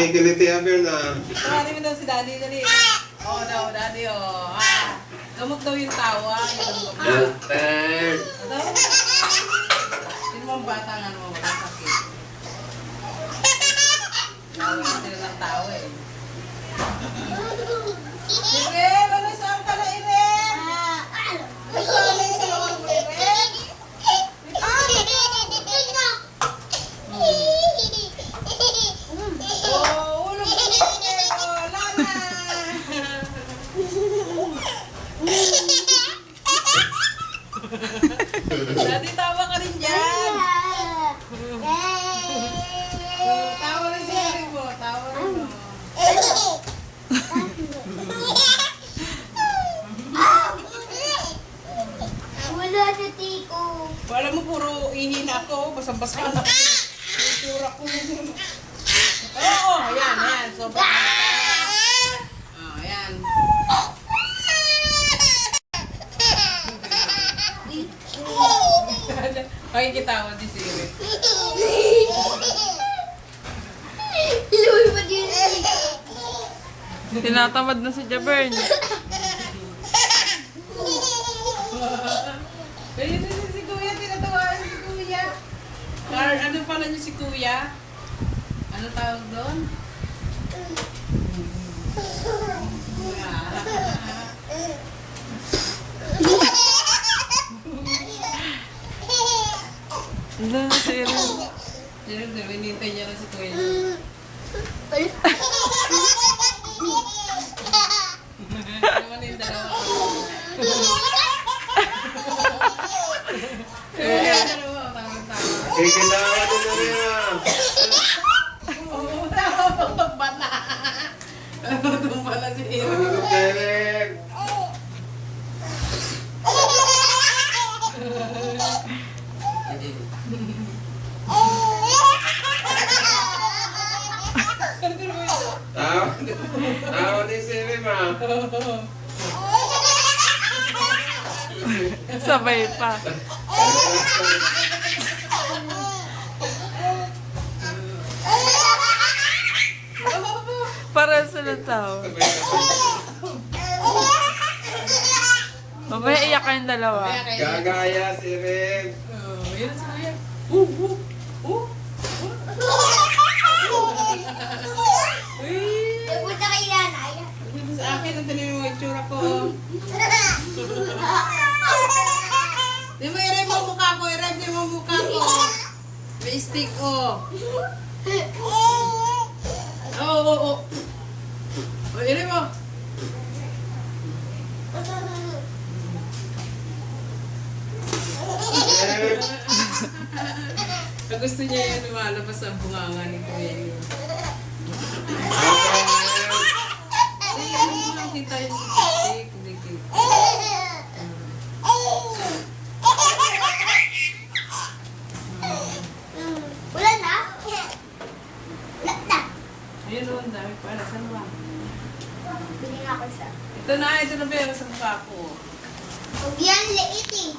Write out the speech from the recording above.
Kinikiliti haber na. Tawagin mo daw si Daddy, dali. Oo daw, Daddy, oh. Gamot daw yung tawa. Alter. Sino mo ang bata nga naman, walang sakit. Tawa sila ng tawa eh. Sige, saan ka na, Irene? Saan sa loob mo, Irene? Oh, ulo mo, Irene. Oh, Lana. Daddy, tawa ka rin dyan. Tawa rin si Irene mo. Tawa rin mo. Wala na, Tiko. Wala mo, puro ihina ako. Basang-basa na ako. Itsura ko. Oo, ayan, ayan. Sobrang ayan. Makikitawa din si Irene. Iluwi pa din. Tinatamad na si Jabern. Ayun si Kuya, tinatawanan si Kuya. Ano pala niyo si Kuya? Ano tawag doon? Wala na si Erin. Diyan, hinintay niya na si Kuya. Naman yung dalawa ko. Kuya, dalawa. Tama-tama. Kikinawa din na rin ah. Oo, tama na. Tumba na si Iro. Ano ko Derek? Tawa din si Rim ah. Sabay pa. Para sa tao. Mamaya iyak kayong dalawa. Gagaya si Rim. Yun si Kuya. Punta kay nanay. Sa akin, ang tanin mo yung itsura ko. Di mo i-rev mo mukha ko, i-rev mo mukha ko. May stick, oh. Oo. O, i-rev mo. Derek. Pag gusto niya yan, lumalabas ang bunganga ni Kuya yun. Ay, ano mo nakita yung stick? Hindi kita. Wala na? Wala na. Ayun o, ang dami pa. Saan ba? Bili nga ako isa. Ito na ba yung sa mukha ko? Huwag yan, liit eh.